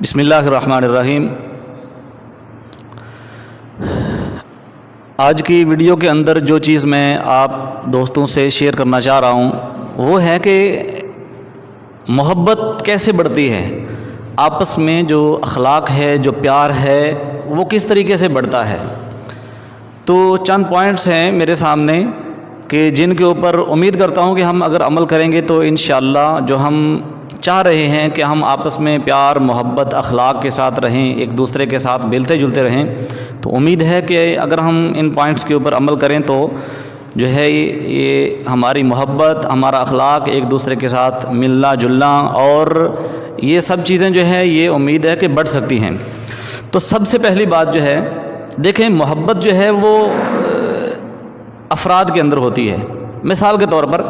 بسم اللہ الرحمن الرحیم۔ آج کی ویڈیو کے اندر جو چیز میں آپ دوستوں سے شیئر کرنا چاہ رہا ہوں وہ ہے کہ محبت کیسے بڑھتی ہے، آپس میں جو اخلاق ہے، جو پیار ہے، وہ کس طریقے سے بڑھتا ہے۔ تو چند پوائنٹس ہیں میرے سامنے کہ جن کے اوپر امید کرتا ہوں کہ ہم اگر عمل کریں گے تو انشاءاللہ جو ہم چاہ رہے ہیں کہ ہم آپس میں پیار، محبت، اخلاق کے ساتھ رہیں، ایک دوسرے کے ساتھ ملتے جلتے رہیں، تو امید ہے کہ اگر ہم ان پوائنٹس کے اوپر عمل کریں تو جو ہے یہ ہماری محبت، ہمارا اخلاق، ایک دوسرے کے ساتھ ملنا جلنا اور یہ سب چیزیں جو ہے یہ امید ہے کہ بڑھ سکتی ہیں۔ تو سب سے پہلی بات جو ہے، دیکھیں محبت جو ہے وہ افراد کے اندر ہوتی ہے۔ مثال کے طور پر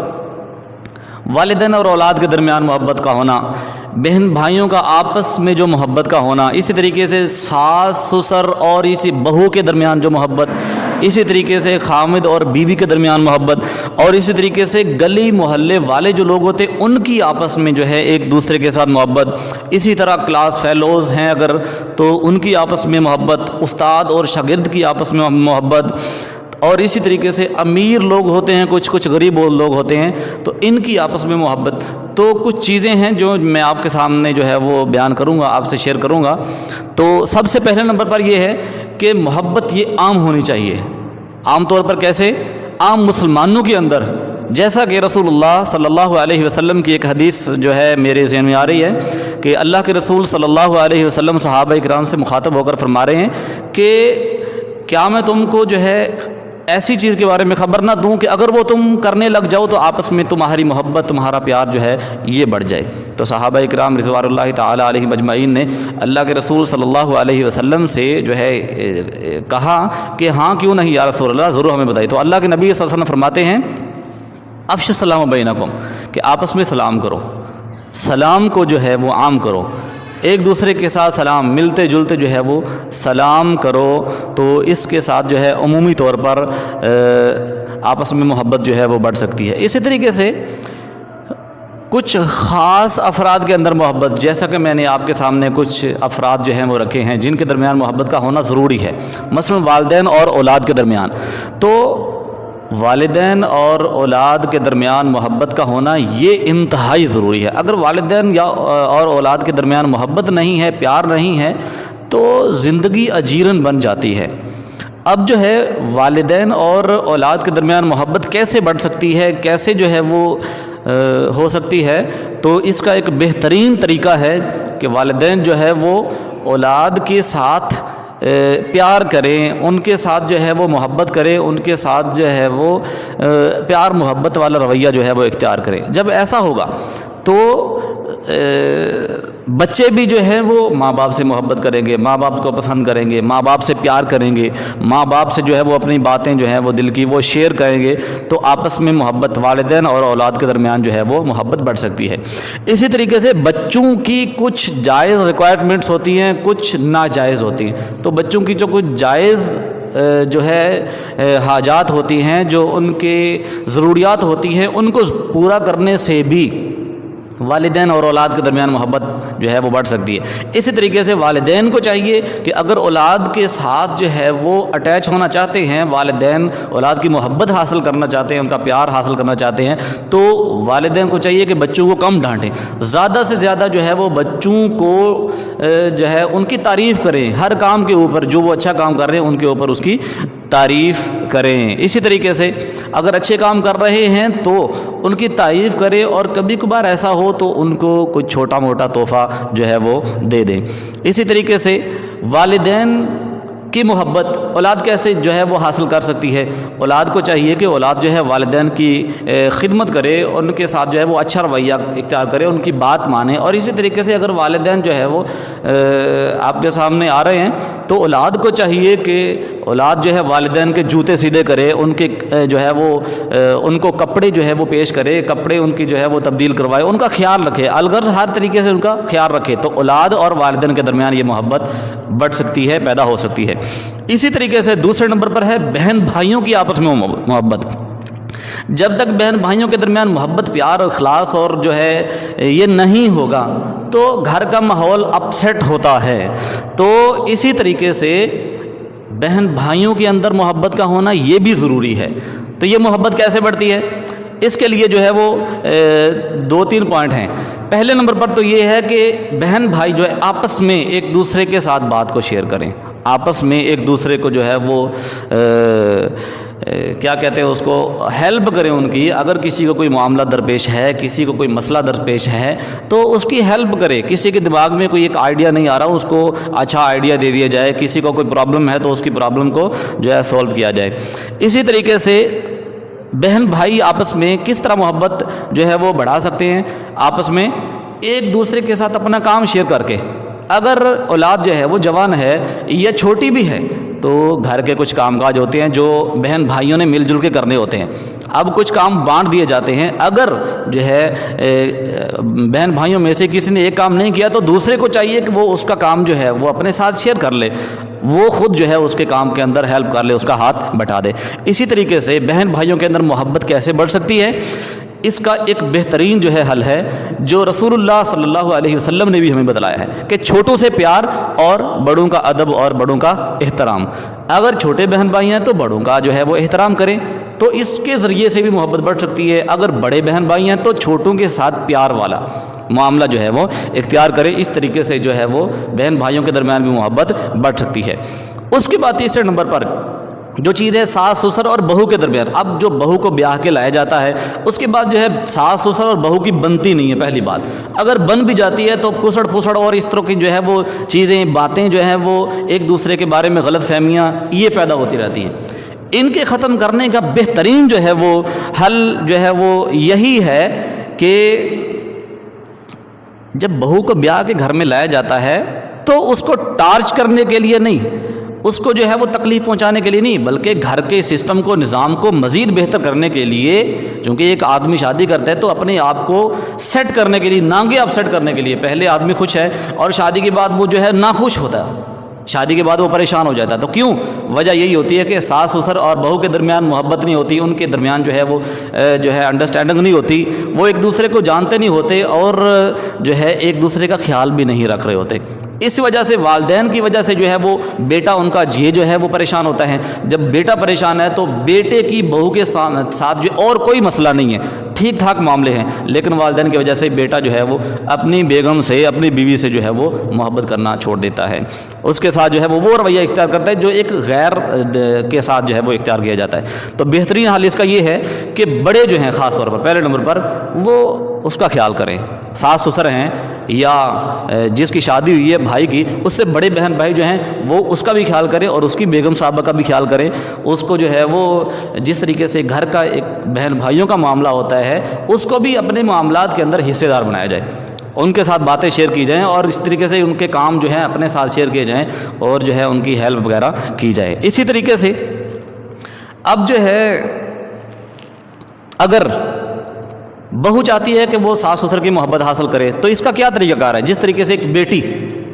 والدین اور اولاد کے درمیان محبت کا ہونا، بہن بھائیوں کا آپس میں جو محبت کا ہونا، اسی طریقے سے ساس سسر اور اسی بہو کے درمیان جو محبت، اسی طریقے سے خامد اور بیوی کے درمیان محبت، اور اسی طریقے سے گلی محلے والے جو لوگ ہوتے ہیں ان کی آپس میں جو ہے ایک دوسرے کے ساتھ محبت، اسی طرح کلاس فیلوز ہیں اگر تو ان کی آپس میں محبت، استاد اور شاگرد کی آپس میں محبت، اور اسی طریقے سے امیر لوگ ہوتے ہیں، کچھ غریب لوگ ہوتے ہیں تو ان کی آپس میں محبت۔ تو کچھ چیزیں ہیں جو میں آپ کے سامنے جو ہے وہ بیان کروں گا، آپ سے شیئر کروں گا۔ تو سب سے پہلے نمبر پر یہ ہے کہ محبت یہ عام ہونی چاہیے۔ عام طور پر کیسے؟ عام مسلمانوں کے اندر، جیسا کہ رسول اللہ صلی اللہ علیہ وسلم کی ایک حدیث جو ہے میرے ذہن میں آ رہی ہے کہ اللہ کے رسول صلی اللہ علیہ وسلم صحابہ اکرام سے مخاطب ہو کر فرما رہے ہیں کہ کیا میں تم کو جو ہے ایسی چیز کے بارے میں خبر نہ دوں کہ اگر وہ تم کرنے لگ جاؤ تو آپس میں تمہاری محبت، تمہارا پیار جو ہے یہ بڑھ جائے۔ تو صحابہ اکرام رضوان اللہ تعالی علیہ مجمعین نے اللہ کے رسول صلی اللہ علیہ وسلم سے جو ہے کہا کہ ہاں کیوں نہیں یا رسول اللہ، ضرور ہمیں بتائیے۔ تو اللہ کے نبی صلی اللہ علیہ وسلم فرماتے ہیں افشوا السلام بینکم، کہ آپس میں سلام کرو، سلام کو جو ہے وہ عام کرو، ایک دوسرے کے ساتھ سلام، ملتے جلتے جو ہے وہ سلام کرو، تو اس کے ساتھ جو ہے عمومی طور پر آپس میں محبت جو ہے وہ بڑھ سکتی ہے۔ اسی طریقے سے کچھ خاص افراد کے اندر محبت، جیسا کہ میں نے آپ کے سامنے کچھ افراد جو ہیں وہ رکھے ہیں جن کے درمیان محبت کا ہونا ضروری ہے، مثلا والدین اور اولاد کے درمیان۔ تو والدین اور اولاد کے درمیان محبت کا ہونا یہ انتہائی ضروری ہے۔ اگر والدین اور اولاد کے درمیان محبت نہیں ہے، پیار نہیں ہے، تو زندگی اجیرن بن جاتی ہے۔ اب جو ہے والدین اور اولاد کے درمیان محبت کیسے بڑھ سکتی ہے، کیسے جو ہے وہ ہو سکتی ہے، تو اس کا ایک بہترین طریقہ ہے کہ والدین جو ہے وہ اولاد کے ساتھ پیار کریں، ان کے ساتھ جو ہے وہ محبت کریں، ان کے ساتھ جو ہے وہ پیار محبت والا رویہ جو ہے وہ اختیار کریں۔ جب ایسا ہوگا تو بچے بھی جو ہیں وہ ماں باپ سے محبت کریں گے، ماں باپ کو پسند کریں گے، ماں باپ سے پیار کریں گے، ماں باپ سے جو ہے وہ اپنی باتیں جو ہیں وہ دل کی وہ شیئر کریں گے، تو آپس میں محبت والدین اور اولاد کے درمیان جو ہے وہ محبت بڑھ سکتی ہے۔ اسی طریقے سے بچوں کی کچھ جائز ریکوائرمنٹس ہوتی ہیں، کچھ ناجائز ہوتی ہیں۔ تو بچوں کی جو کچھ جائز جو ہے حاجات ہوتی ہیں، جو ان کے ضروریات ہوتی ہیں، ان کو پورا کرنے سے بھی والدین اور اولاد کے درمیان محبت جو ہے وہ بڑھ سکتی ہے۔ اسی طریقے سے والدین کو چاہیے کہ اگر اولاد کے ساتھ جو ہے وہ اٹیچ ہونا چاہتے ہیں، والدین اولاد کی محبت حاصل کرنا چاہتے ہیں، ان کا پیار حاصل کرنا چاہتے ہیں، تو والدین کو چاہیے کہ بچوں کو کم ڈانٹیں، زیادہ سے زیادہ جو ہے وہ بچوں کو جو ہے ان کی تعریف کریں، ہر کام کے اوپر جو وہ اچھا کام کر رہے ہیں ان کے اوپر اس کی تعریف کریں۔ اسی طریقے سے اگر اچھے کام کر رہے ہیں تو ان کی تعریف کریں، اور کبھی کبھار ایسا ہو تو ان کو کچھ چھوٹا موٹا تحفہ جو ہے وہ دے دیں۔ اسی طریقے سے والدین کی محبت اولاد کیسے جو ہے وہ حاصل کر سکتی ہے؟ اولاد کو چاہیے کہ اولاد جو ہے والدین کی خدمت کرے، ان کے ساتھ جو ہے وہ اچھا رویہ اختیار کرے، ان کی بات مانے۔ اور اسی طریقے سے اگر والدین جو ہے وہ آپ کے سامنے آ رہے ہیں تو اولاد کو چاہیے کہ اولاد جو ہے والدین کے جوتے سیدھے کرے، ان کے جو ہے وہ ان کو کپڑے جو ہے وہ پیش کرے، کپڑے ان کی جو ہے وہ تبدیل کروائے، ان کا خیال رکھے، الغرض ہر طریقے سے ان کا خیال رکھے، تو اولاد اور والدین کے درمیان یہ محبت بڑھ سکتی ہے، پیدا ہو سکتی ہے۔ اسی طریقے سے دوسرے نمبر پر ہے بہن بھائیوں کی آپس میں محبت۔ جب تک بہن بھائیوں کے درمیان محبت، پیار اور اخلاص اور جو ہے یہ نہیں ہوگا تو گھر کا ماحول اپسیٹ ہوتا ہے۔ تو اسی طریقے سے بہن بھائیوں کے اندر محبت کا ہونا یہ بھی ضروری ہے۔ تو یہ محبت کیسے بڑھتی ہے؟ اس کے لیے جو ہے وہ 2-3 پوائنٹ ہیں۔ پہلے نمبر پر تو یہ ہے کہ بہن بھائی جو ہے آپس میں ایک دوسرے کے ساتھ بات کو شیئر کریں، آپس میں ایک دوسرے کو جو ہے وہ کیا کہتے ہیں اس کو ہیلپ کریں ان کی۔ اگر کسی کو کوئی معاملہ درپیش ہے، کسی کو کوئی مسئلہ درپیش ہے تو اس کی ہیلپ کرے۔ کسی کے دماغ میں کوئی ایک آئیڈیا نہیں آ رہا، اس کو اچھا آئیڈیا دے دیا جائے۔ کسی کو کوئی پرابلم ہے تو اس کی پرابلم کو جو ہے سولو کیا جائے۔ اسی طریقے سے بہن بھائی آپس میں کس طرح محبت جو ہے وہ بڑھا سکتے ہیں؟ آپس میں ایک دوسرے کے ساتھ اپنا کام شیئر کر کے۔ اگر اولاد جو ہے وہ جوان ہے یا چھوٹی بھی ہے تو گھر کے کچھ کام کاج ہوتے ہیں جو بہن بھائیوں نے مل جل کے کرنے ہوتے ہیں۔ اب کچھ کام بانٹ دیے جاتے ہیں، اگر جو ہے بہن بھائیوں میں سے کسی نے ایک کام نہیں کیا تو دوسرے کو چاہیے کہ وہ اس کا کام جو ہے وہ اپنے ساتھ شیئر کر لے، وہ خود جو ہے اس کے کام کے اندر ہیلپ کر لے، اس کا ہاتھ بٹا دے۔ اسی طریقے سے بہن بھائیوں کے اندر محبت کیسے بڑھ سکتی ہے؟ اس کا ایک بہترین جو ہے حل ہے جو رسول اللہ صلی اللہ علیہ وسلم نے بھی ہمیں بتلایا ہے کہ چھوٹوں سے پیار اور بڑوں کا ادب اور بڑوں کا احترام۔ اگر چھوٹے بہن بھائی ہیں تو بڑوں کا جو ہے وہ احترام کریں، تو اس کے ذریعے سے بھی محبت بڑھ سکتی ہے۔ اگر بڑے بہن بھائی ہیں تو چھوٹوں کے ساتھ پیار والا معاملہ جو ہے وہ اختیار کرے۔ اس طریقے سے جو ہے وہ بہن بھائیوں کے درمیان بھی محبت بڑھ سکتی ہے۔ اس کے بعد تیسرے نمبر پر جو چیز ہے ساس سسر اور بہو کے درمیان۔ اب جو بہو کو بیاہ کے لایا جاتا ہے اس کے بعد جو ہے ساس سسر اور بہو کی بنتی نہیں ہے۔ پہلی بات، اگر بن بھی جاتی ہے تو پھسڑ اور اس طرح کی جو ہے وہ چیزیں، باتیں جو ہیں وہ ایک دوسرے کے بارے میں غلط فہمیاں یہ پیدا ہوتی رہتی ہیں۔ ان کے ختم کرنے کا بہترین جو ہے وہ حل جو ہے وہ یہی ہے کہ جب بہو کو بیاہ کے گھر میں لایا جاتا ہے تو اس کو ٹارچ کرنے کے لیے نہیں، اس کو جو ہے وہ تکلیف پہنچانے کے لیے نہیں، بلکہ گھر کے سسٹم کو، نظام کو مزید بہتر کرنے کے لیے، چونکہ ایک آدمی شادی کرتا ہے تو اپنے آپ کو سیٹ کرنے کے لیے، نانگے اپ سیٹ کرنے کے لیے۔ پہلے آدمی خوش ہے اور شادی کے بعد وہ جو ہے ناخوش ہوتا ہے، شادی کے بعد وہ پریشان ہو جاتا ہے۔ تو کیوں؟ وجہ یہی ہوتی ہے کہ ساس سسر اور بہو کے درمیان محبت نہیں ہوتی، ان کے درمیان جو ہے وہ جو ہے انڈرسٹینڈنگ نہیں ہوتی، وہ ایک دوسرے کو جانتے نہیں ہوتے اور جو ہے ایک دوسرے کا خیال بھی نہیں رکھ رہے ہوتے۔ اس وجہ سے والدین کی وجہ سے جو ہے وہ بیٹا ان کا جو ہے وہ پریشان ہوتا ہے۔ جب بیٹا پریشان ہے تو بیٹے کی بہو کے ساتھ جو اور کوئی مسئلہ نہیں ہے، ٹھیک ٹھاک معاملے ہیں، لیکن والدین کی وجہ سے بیٹا جو ہے وہ اپنی بیگم سے، اپنی بیوی سے جو ہے وہ محبت کرنا چھوڑ دیتا ہے، اس کے ساتھ جو ہے وہ رویہ اختیار کرتا ہے جو ایک غیر کے ساتھ جو ہے وہ اختیار کیا جاتا ہے۔ تو بہترین حال اس کا یہ ہے کہ بڑے جو ہیں خاص طور پر پہلے نمبر پر وہ اس کا خیال کریں، ساس سسر ہیں یا جس کی شادی ہوئی ہے بھائی کی، اس سے بڑے بہن بھائی جو ہیں وہ اس کا بھی خیال کریں اور اس کی بیگم صاحبہ کا بھی خیال کریں۔ اس کو جو ہے وہ جس طریقے سے گھر کا ایک بہن بھائیوں کا معاملہ ہوتا ہے اس کو بھی اپنے معاملات کے اندر حصے دار بنایا جائے، ان کے ساتھ باتیں شیئر کی جائیں اور اس طریقے سے ان کے کام جو ہیں اپنے ساتھ شیئر کیے جائیں اور جو ہے ان کی ہیلپ وغیرہ کی جائے۔ اسی طریقے سے اب جو ہے اگر بہو چاہتی ہے کہ وہ ساس سسر کی محبت حاصل کرے تو اس کا کیا طریقہ کار ہے؟ جس طریقے سے ایک بیٹی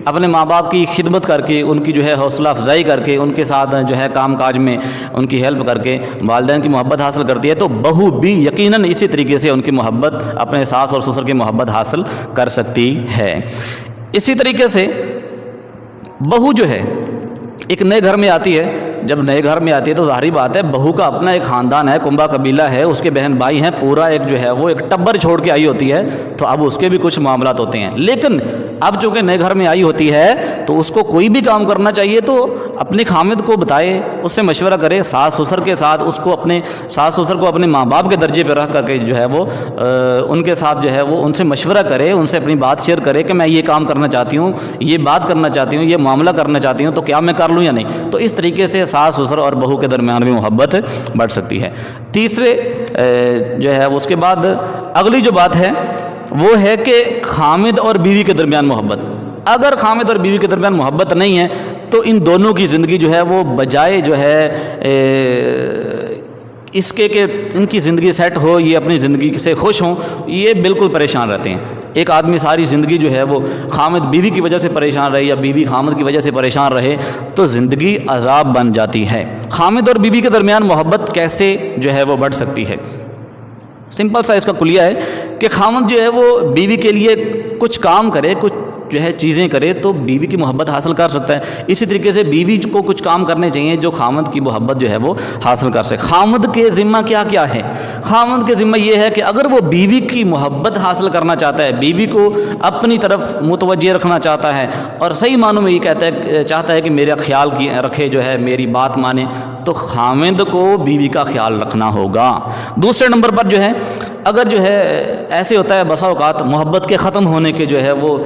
اپنے ماں باپ کی خدمت کر کے، ان کی جو ہے حوصلہ افزائی کر کے، ان کے ساتھ جو ہے کام کاج میں ان کی ہیلپ کر کے والدین کی محبت حاصل کرتی ہے، تو بہو بھی یقیناً اسی طریقے سے ان کی محبت، اپنے ساس اور سسر کی محبت حاصل کر سکتی ہے۔ اسی طریقے سے بہو جو ہے ایک نئے گھر میں آتی ہے، جب نئے گھر میں آتی ہے تو ظاہری بات ہے بہو کا اپنا ایک خاندان ہے، کنبہ قبیلہ ہے، اس کے بہن بھائی ہیں، پورا ایک جو ہے وہ ایک ٹبر چھوڑ کے آئی ہوتی ہے، تو اب اس کے بھی کچھ معاملات ہوتے ہیں۔ لیکن اب چونکہ نئے گھر میں آئی ہوتی ہے تو اس کو کوئی بھی کام کرنا چاہیے تو اپنے خامد کو بتائے، اس سے مشورہ کرے، ساس سسر کے ساتھ اس کو اپنے ساس سسر کو اپنے ماں باپ کے درجے پہ رکھ کر کے جو ہے وہ ان کے ساتھ جو ہے وہ ان سے مشورہ کرے، ان سے اپنی بات شیئر کرے کہ میں یہ کام کرنا چاہتی ہوں، یہ بات کرنا چاہتی ہوں، یہ معاملہ کرنا چاہتی ہوں، تو کیا میں کر لوں یا نہیں؟ تو اس طریقے سے ساس سسر اور بہو کے درمیان بھی محبت بڑھ سکتی ہے۔ تیسرے جو ہے اس کے بعد اگلی جو بات ہے وہ ہے کہ خامد اور بیوی کے درمیان محبت۔ اگر خامد اور بیوی کے درمیان محبت نہیں ہے تو ان دونوں کی زندگی جو ہے وہ بجائے جو ہے اس کے کہ ان کی زندگی سیٹ ہو، یہ اپنی زندگی سے خوش ہوں، یہ بالکل پریشان رہتے ہیں۔ ایک آدمی ساری زندگی جو ہے وہ خامد بیوی کی وجہ سے پریشان رہے یا بیوی خامد کی وجہ سے پریشان رہے تو زندگی عذاب بن جاتی ہے۔ خامد اور بیوی کے درمیان محبت کیسے جو ہے وہ بڑھ سکتی ہے؟ سمپل سا اس کا کلیہ ہے کہ خاوند جو ہے وہ بیوی کے لیے کچھ کام کرے، کچھ جو ہے چیزیں کرے تو بیوی کی محبت حاصل کر سکتا ہے۔ اسی طریقے سے بیوی کو کچھ کام کرنے چاہیے جو خاوند کی محبت جو ہے وہ حاصل کر سکے۔ خاوند کے ذمہ کیا کیا ہے؟ خاوند کے ذمہ یہ ہے کہ اگر وہ بیوی کی محبت حاصل کرنا چاہتا ہے، بیوی کو اپنی طرف متوجہ رکھنا چاہتا ہے اور صحیح معنوں میں یہ چاہتا ہے کہ میرا خیال رکھے، جو ہے میری بات مانے، تو خاوند کو بیوی کا خیال رکھنا ہوگا۔ دوسرے نمبر پر جو ہے اگر جو ہے ایسے ہوتا ہے بسا اوقات محبت کے ختم ہونے کے جو ہے وہ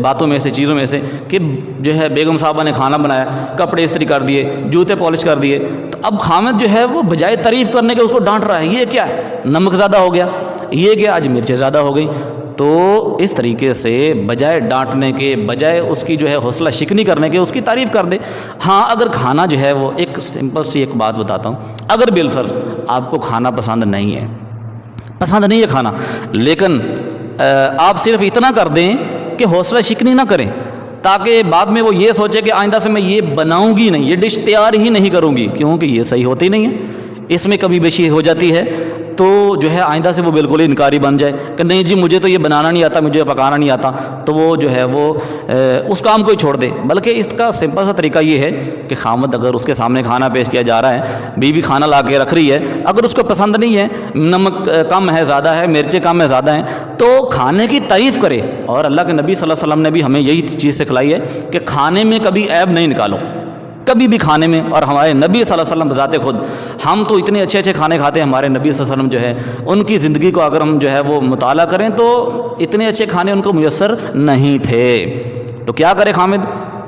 باتوں میں سے، چیزوں میں سے، کہ جو ہے بیگم صاحبہ نے کھانا بنایا، کپڑے استری کر دیے، جوتے پالش کر دیے، تو اب خاوند جو ہے وہ بجائے تعریف کرنے کے اس کو ڈانٹ رہا ہے، یہ کیا ہے، نمک زیادہ ہو گیا، یہ کیا آج مرچیں زیادہ ہو گئی۔ تو اس طریقے سے بجائے ڈانٹنے کے، بجائے اس کی جو ہے حوصلہ شکنی کرنے کے، اس کی تعریف کر دے۔ ہاں اگر کھانا جو ہے وہ ایک سمپل سی ایک بات بتاتا ہوں، اگر بالفرض آپ کو کھانا پسند نہیں ہے کھانا، لیکن آپ صرف اتنا کر دیں کہ حوصلہ شکنی نہ کریں، تاکہ بعد میں وہ یہ سوچے کہ آئندہ سے میں یہ بناؤں گی نہیں، یہ ڈش تیار ہی نہیں کروں گی، کیونکہ یہ صحیح ہوتی نہیں ہے، اس میں کبھی بیشی ہو جاتی ہے، تو جو ہے آئندہ سے وہ بالکل ہی انکاری بن جائے کہ نہیں جی مجھے تو یہ بنانا نہیں آتا، مجھے پکانا نہیں آتا، تو وہ جو ہے وہ اس کام کو ہی چھوڑ دے۔ بلکہ اس کا سمپل سا طریقہ یہ ہے کہ خاوند اگر اس کے سامنے کھانا پیش کیا جا رہا ہے، بیوی کھانا لا کے رکھ رہی ہے، اگر اس کو پسند نہیں ہے، نمک کم ہے زیادہ ہے، مرچیں کم ہے زیادہ ہیں، تو کھانے کی تعریف کرے۔ اور اللہ کے نبی صلی اللہ علیہ وسلم نے بھی ہمیں یہی چیز سکھلائی ہے کہ کھانے میں کبھی عیب نہیں نکالو، کبھی بھی کھانے میں۔ اور ہمارے نبی صلی اللہ علیہ وسلم بذات خود، ہم تو اتنے اچھے اچھے کھانے کھاتے ہیں، ہمارے نبی صلی اللہ علیہ وسلم جو ہے ان کی زندگی کو اگر ہم جو ہے وہ مطالعہ کریں تو اتنے اچھے کھانے ان کو میسر نہیں تھے۔ تو کیا کرے خاوند؟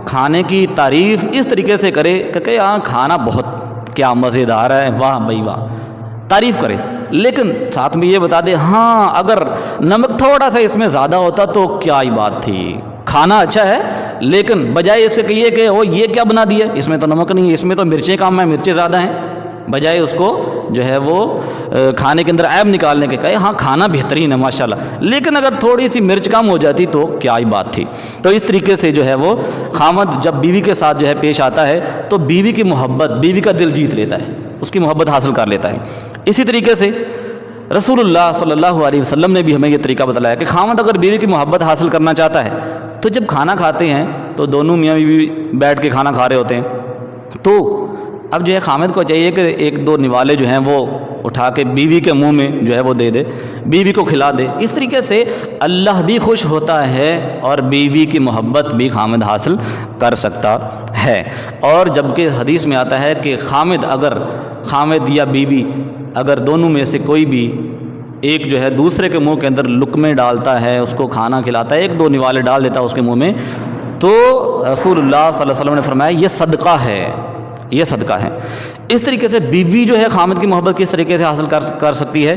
کھانے کی تعریف اس طریقے سے کرے کہ ہاں کھانا بہت کیا مزیدار ہے، واہ بھائی واہ، تعریف کرے، لیکن ساتھ میں یہ بتا دے ہاں اگر نمک تھوڑا سا اس میں زیادہ ہوتا تو کیا ہی بات تھی، کھانا اچھا ہے، لیکن بجائے اس سے کہیے کہ وہ یہ کیا بنا دیا، اس میں تو نمک نہیں ہے، اس میں تو مرچیں کم ہیں، مرچیں زیادہ ہیں، بجائے اس کو جو ہے وہ کھانے کے اندر عیب نکالنے کے کہے ہاں کھانا بہترین ہے ماشاءاللہ، لیکن اگر تھوڑی سی مرچ کم ہو جاتی تو کیا ہی بات تھی۔ تو اس طریقے سے جو ہے وہ خاوند جب بیوی کے ساتھ جو ہے پیش آتا ہے تو بیوی کی محبت، بیوی کا دل جیت لیتا ہے، اس کی محبت حاصل کر لیتا ہے۔ اسی طریقے سے رسول اللہ صلی اللہ علیہ وسلم نے بھی ہمیں یہ طریقہ بتلایا کہ خاوند اگر بیوی کی محبت حاصل کرنا چاہتا ہے تو جب کھانا کھاتے ہیں تو دونوں میاں بیوی بیٹھ کے کھانا کھا رہے ہوتے ہیں، تو اب جو ہے خاوند کو چاہیے کہ ایک دو نوالے جو ہیں وہ اٹھا کے بیوی کے منہ میں جو ہے وہ دے دے، بیوی کو کھلا دے۔ اس طریقے سے اللہ بھی خوش ہوتا ہے اور بیوی کی محبت بھی خاوند حاصل کر سکتا ہے۔ اور جبکہ حدیث میں آتا ہے کہ خاوند یا بیوی اگر دونوں میں سے کوئی بھی ایک جو ہے دوسرے کے منہ کے اندر لقمے ڈالتا ہے، اس کو کھانا کھلاتا ہے، ایک دو نوالے ڈال دیتا ہے اس کے منہ میں، تو رسول اللہ صلی اللہ علیہ وسلم نے فرمایا یہ صدقہ ہے، یہ صدقہ ہے۔ اس طریقے سے بیوی جو ہے خاوند کی محبت کس طریقے سے حاصل کر سکتی ہے؟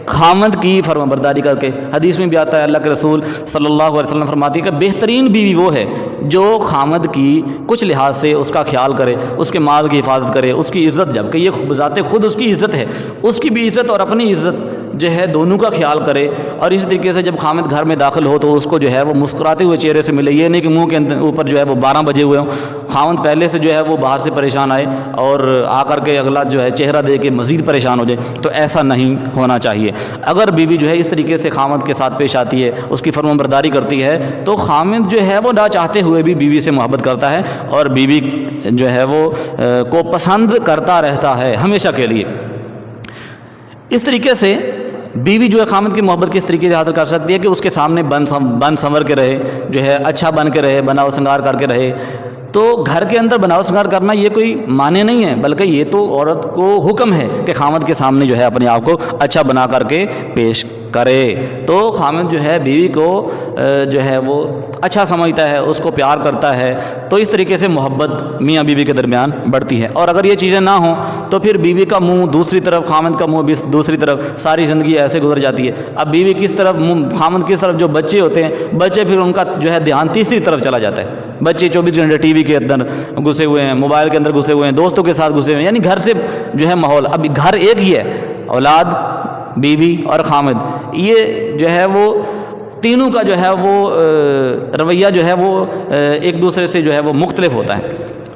خاوند کی فرما برداری کر کے۔ حدیث میں بھی آتا ہے اللہ کے رسول صلی اللہ علیہ وسلم فرماتے ہیں کہ بہترین بیوی وہ ہے جو خاوند کی کچھ لحاظ سے اس کا خیال کرے، اس کے مال کی حفاظت کرے، اس کی عزت، جب کہ یہ بذات خود اس کی عزت ہے، اس کی بھی عزت اور اپنی عزت جو ہے دونوں کا خیال کرے۔ اور اس طریقے سے جب خاوند گھر میں داخل ہو تو اس کو جو ہے وہ مسکراتے ہوئے چہرے سے ملے، یہ نہیں کہ منہ کے اوپر جو ہے وہ 12 بجے ہوئے ہوں، خاوند پہلے سے جو ہے وہ باہر سے پریشان آئے اور آ کر کے اگلا جو ہے چہرہ دے کے مزید پریشان ہو جائے، تو ایسا نہیں ہونا چاہیے۔ اگر بیوی جو ہے اس طریقے سے خاوند کے ساتھ پیش آتی ہے، اس کی فرمان برداری کرتی ہے، تو خاوند جو ہے وہ نہ چاہتے ہوئے بھی بیوی سے محبت کرتا ہے اور بیوی جو ہے وہ کو پسند کرتا رہتا ہے ہمیشہ کے لیے۔ اس طریقے سے بیوی جو ہے خاوند کی محبت کس طریقے سے حاصل کر سکتی ہے کہ اس کے سامنے بن سنور کے رہے، جو ہے اچھا بن کے رہے، بناؤ سنگار کر کے رہے۔ تو گھر کے اندر بناؤ سنگار کرنا یہ کوئی معنی نہیں ہے، بلکہ یہ تو عورت کو حکم ہے کہ خاوند کے سامنے جو ہے اپنے آپ کو اچھا بنا کر کے پیش کرے۔ تو خاوند جو ہے بیوی کو جو ہے وہ اچھا سمجھتا ہے، اس کو پیار کرتا ہے، تو اس طریقے سے محبت میاں بیوی کے درمیان بڑھتی ہے۔ اور اگر یہ چیزیں نہ ہوں تو پھر بیوی کا منہ دوسری طرف، خاوند کا منہ بھی دوسری طرف، ساری زندگی ایسے گزر جاتی ہے۔ اب بیوی کس طرف، خاوند کس طرف، جو بچے ہوتے ہیں، بچے پھر ان کا جو ہے دھیان تیسری طرف چلا جاتا ہے۔ بچے 24 گھنٹے ٹی وی کے اندر گھسے ہوئے ہیں، موبائل کے اندر گھسے ہوئے ہیں، دوستوں کے ساتھ گھسے ہوئے ہیں، یعنی گھر سے جو ہے ماحول، اب گھر ایک ہی ہے، اولاد، بیوی اور خاوند، یہ جو ہے وہ تینوں کا جو ہے وہ رویہ جو ہے وہ ایک دوسرے سے جو ہے وہ مختلف ہوتا ہے۔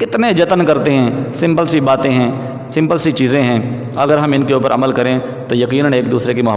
کتنے جتن کرتے ہیں، سمپل سی باتیں ہیں، سمپل سی چیزیں ہیں، اگر ہم ان کے اوپر عمل کریں تو یقیناً ایک دوسرے کی محبت